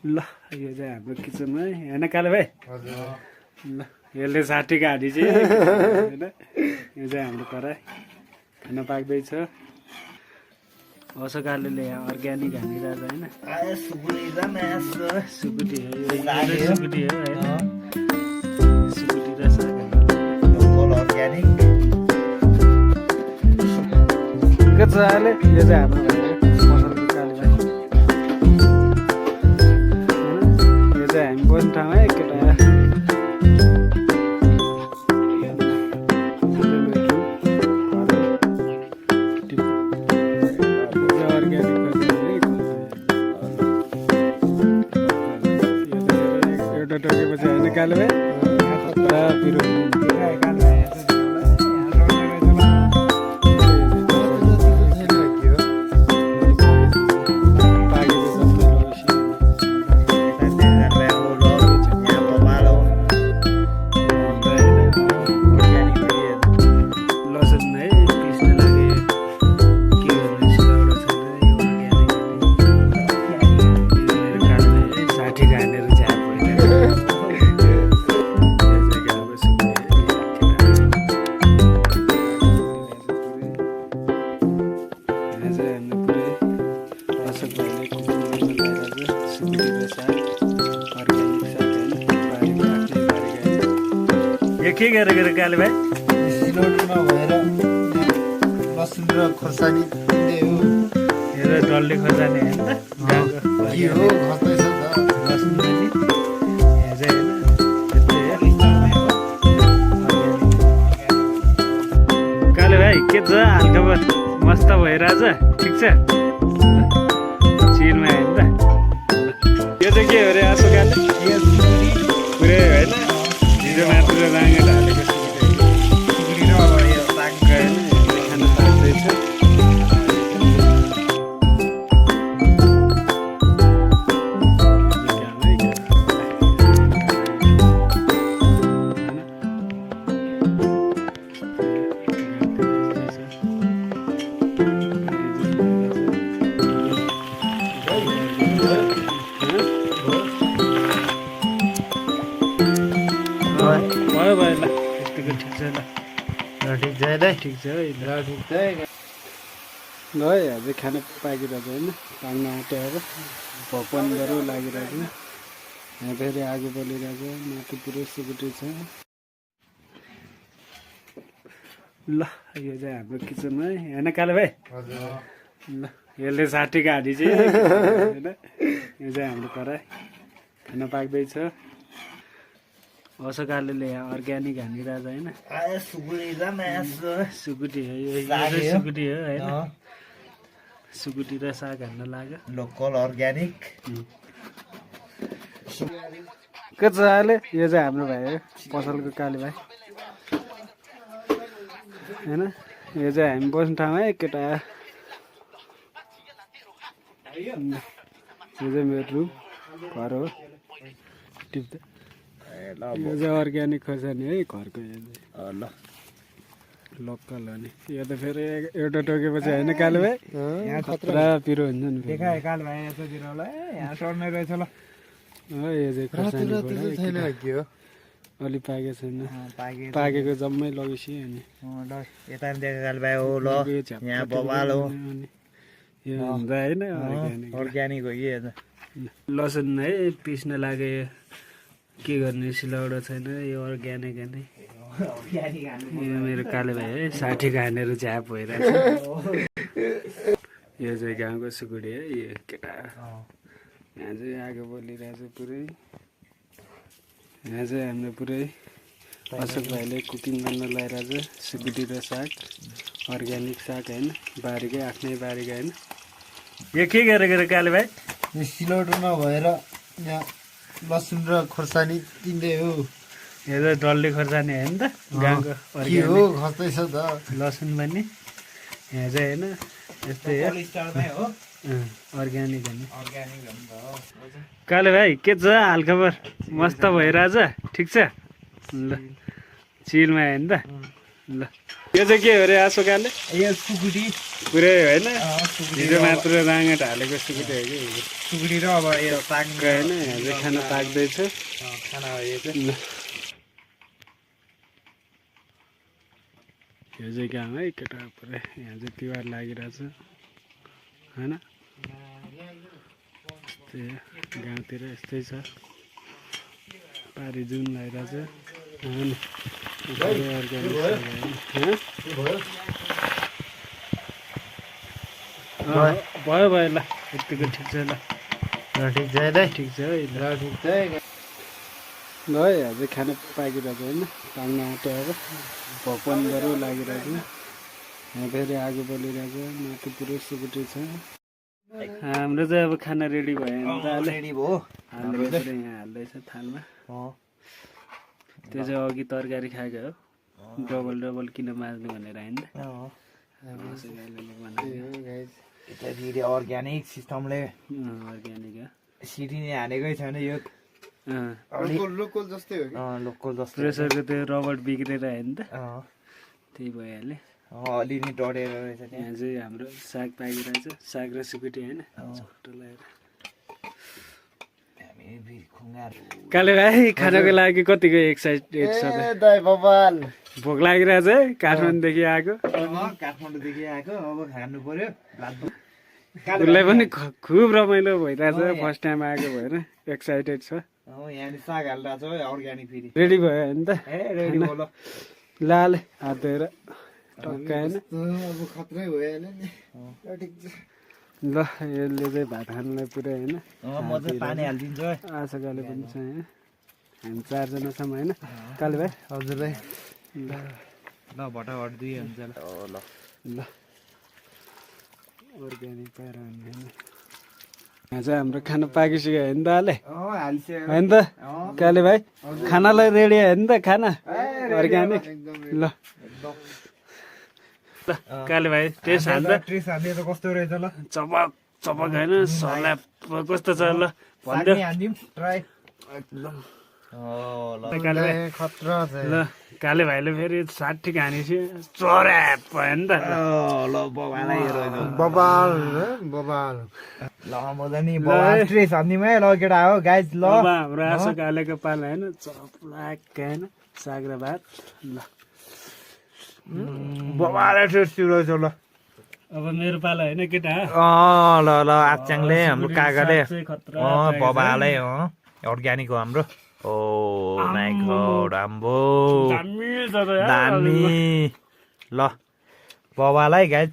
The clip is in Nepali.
ल यो चाहिँ हाम्रो किचन है होइन काले भाइ ल यसले 60 हाडी चाहिँ होइन यो चाहिँ हाम्रो कराई खाना पाक्दैछ असो कालेले अर्ग्यानिक हानिरहेछ होइन सुकुटी हो सुकुटी हो होइन सुकुटी र साग अर्ग्यानिक के छ अहिले यो चाहिँ हाम्रो मसलको काले भाइ यो चाहिँ हामी बस्ने ठाउँ है केटा टोकेपछि होइन काले भाइ खतरा पिरो लसुन है पिस्न लागे के गर्ने सिलौटो छैन यो 60 घानेर झ्याप के गरेको काले भाइ सिलौटो नभएर लसुन र खोर्सानी पिन्दै हो यो त डल्ले खोर्सानी होइन त के हो खस्दैछ त लसुन पनि यहाँ चाहिँ होइन काले भाइ के छ हालखबर मस्त भइरहेछ ठिक छ चिरमा होइन त यो चाहिँ के हो रे आसो काले पुरै होइन हिजो मात्र राँगेर हालेको सिक्री र अब यो साग होइन खाना पाक्दैछ भयो भयो ल यतिको ठिक छ ल ठिक छ है ठिक छ है ल ल ठिक छ है ल है अझै खाना पाकिरहेको होइन पाक्न आँट्यो अब भोक पनि गरौँ लागिरहेको यहाँ फेरि आगो बलिरहेको माथि पुरै सुकुटी छ ल यो चाहिँ हाम्रो किचन है होइन काले भाइ ल यसले 60 हाडी चाहिँ होइन यो चाहिँ हाम्रो कराई खाना पाक्दैछ असो कालेले अर्ग्यानिक हानिरहेछ होइन सुकुटी हो यो चाहिँ सुकुटी हो होइन सुकुटी र साग हान्न लाग्यो लोकल अर्ग्यानिक के छ अहिले यो चाहिँ हाम्रो भाइ हो पसलको काले भाइ होइन यो चाहिँ हामी बस्ने ठाउँ है केटा यो चाहिँ मेरो रुम घर हो टिप्दा यो चाहिँ अर्ग्यानिक खोर्सानी है घरको यो चाहिँ ल लोकल हो नि यो त फेरि एउटा टोकेपछि होइन काले भाइ यहाँ खतरा पिरो हुन्छ नि फेरि देखाए काल भाइ यतातिर होला यहाँ सर्ने रहेछ ल यो चाहिँ खोर्सानी छैन के हो अलि पाकेको छैन पाके पाकेको जम्मै लगेपछि अनि ल यता पनि देखा काल भाइ हो ल यहाँ बबाल हो यो हुँदा होइन अर्ग्यानिक अर्ग्यानिक हो कि लसुन है पिस्न लागे के गर्ने सिलौटो छैन यो अर्ग्यानिक नै यो मेरो काले भाइ है 60 घानेर झ्याप भइरहेछ यो चाहिँ गाउँको सुकुटी है यो केटा यहाँ चाहिँ आगो बलिरहेछ पुरै यहाँ चाहिँ हाम्रो पुरै अशोक भाइले कुकिङ गर्न लगाइरहेछ सुकुटी र साग अर्ग्यानिक साग होइन बारीकै आफ्नै बारीकै होइन यो के गरेको काले भाइ यो सिलौटो नभएर यहाँ लसुन र खोर्सानी पिन्दै हो यो त डल्ले खोर्सानी होइन त गाउँको के हो खस्दैछ त लसुन पनि यहाँ चाहिँ होइन यस्तै हो अर्ग्यानिक होइन काले भाइ के छ हालखबर मस्त भइरहेछ ठिक छ ल चिलमा होइन त ल यो चाहिँ के हो रे आशोकाले यो सुकुटी पुरै होइन सुकुटी हिजो मात्र राँगेट हालेको सुकुटी हो कि सुकुटी र अब यो पाक्ने होइन यहाँ चाहिँ खाना पाक्दैछ खाना हो यो चाहिँ ल यो चाहिँ काम है केटा पुरै यहाँ चाहिँ तिहार लागिरहेछ होइन त्यही गाउँतिर यस्तै छ पारी जुन लगाइरहेछ होइन भयो भयो ल यतिको ठिक छ ल ठिक छ है ठिक छ है ल ठिक छ है ल है यहाँ चाहिँ खाना पाकिरहेको होइन पाक्न आँट्यो अब भोक पनि गरौँ लागिरहेको यहाँ फेरि आगो बलिरहेको माथि पुरै सुकुटी छ हाम्रो चाहिँ अब खाना रेडी भयो भने त रेडी भयो हाल्दै यहाँ हाल्दैछ थालमा त्यो चाहिँ अघि तरकारी खाएको हो डबल डबल किन माझ्नु भनेर होइन यता फेरि अर्ग्यानिक सिस्टमले अर्ग्यानिक सिटी नै हालेकै छैन यो लोकल जस्तै हो लोकल जस्तै प्रेसरको त्यो रबर्ट बिग्रेर होइन त त्यही भइहाल्यो अलिअलि डढेर रहेछ यहाँ चाहिँ हाम्रो साग पाकिरहेछ साग र सुकुटी होइन छोटो लगाएर काले भाइ खानको लागि कतिको एक्साइटेड छ भोक लागिरहेछ है काठमाडौँदेखि आएको काठमाडौँदेखि आएको अब खानु पर्यो उसलाई पनि खुब रमाइलो भइरहेछ फर्स्ट टाइम आएको भएर एक्साइटेड छ यहाँनिर साग हालिरहेको छ है अर्ग्यानिक फेरि रेडी भयो होइन त रेडी भयो लाल हात धोएर टक्का होइन अब खत्रै भइहाल्यो नि ठिक छ ल यसले चाहिँ भात खानुलाई पुरै होइन म चाहिँ पानी हालिदिन्छु है आशाकाले पनि छ यहाँ हामी चारजना छौँ होइन काले भाइ हजुर भाइ ल ल भटाभट दुई हुन्छ ल ल अर्ग्यानिक पाएर होइन यहाँ चाहिँ हाम्रो खाना पाकिसक्यो होइन त अहिले हालिसक्यो होइन त काले भाइ खानालाई रेडी होइन त खाना अर्ग्यानिक ल काले भाइ टेस्ट हाल्दा टेस्ट हाल्ने त कस्तो रहेछ ल चपक चपक होइन सल्याप कस्तो छ ल भनिदियो हालिदिउँ ट्राई काले भाइ खतरा छ ल काले भाइले फेरि 60 खानेपछि चोर्याप भयो नि त ल बबालाई बबाल बबाल ल मजा नि बबाल टेस्ट हाल्दिमै ल केटा हो गाइज ल अब हाम्रो आशा कालेको पाला होइन चप्लाक होइन साग र भात ल बबाले टेस्टी रहेछ ल अब मेरो पाला होइन केटा ल ल आच्याङले हाम्रो काकाले बबाले अर्ग्यानिक हो हाम्रो ओ माई गॉड आम्बो दामी ल बबालाई गाइज